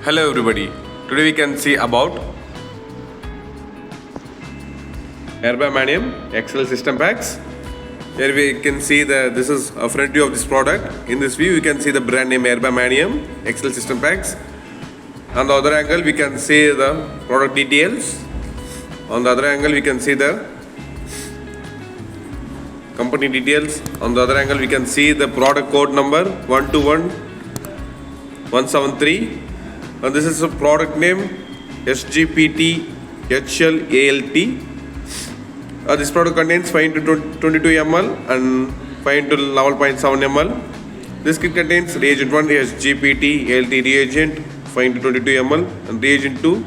Hello everybody, today we can see about Erba Mannheim Excel system packs. Here we can see this is a front view of this product. In this view you can see the brand name Erba Mannheim Excel system packs. On the other angle we can see the product details. On the other angle we can see the company details. On the other angle we can see the product code number 121173. And this is a product name SGPT HLALT. This product contains 5 into 22 ml and 5 into 11.7 ml. This kit contains reagent 1 SGPT ALT reagent 5 into 22 ml and reagent 2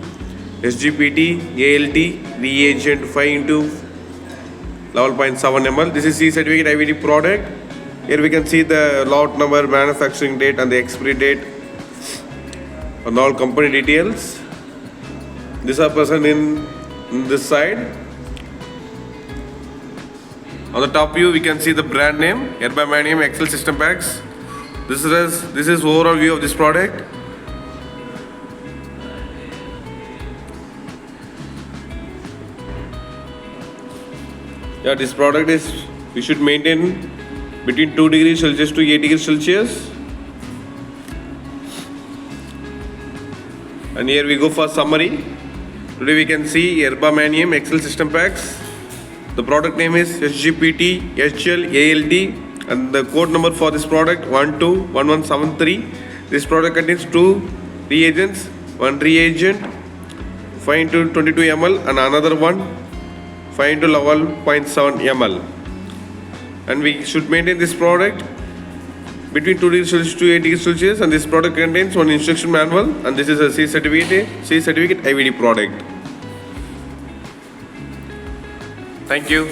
SGPT ALT reagent 5 into 11.7 ml. This is C certificate IVD product. Here we can see the lot number, manufacturing date and the expiry date and all company details. These are present in this side. On the top view we can see the brand name Erba Mannheim Excel system packs. This is overall view of this product. This product we should maintain between 2 degrees Celsius to 8 degrees Celsius. And here we go for summary. Today we can see Erba Mannheim Excel system packs. The product name is SGPT HLALT and the code number for this product 121173. This product contains 2 reagents, 1 reagent 5 into 22 ml and another one 5 into 11.7 ml. And we should maintain this product between 2 degrees Celsius to 8 degrees Celsius, and this product contains one instruction manual, and this is a C certificate IVD product. Thank you.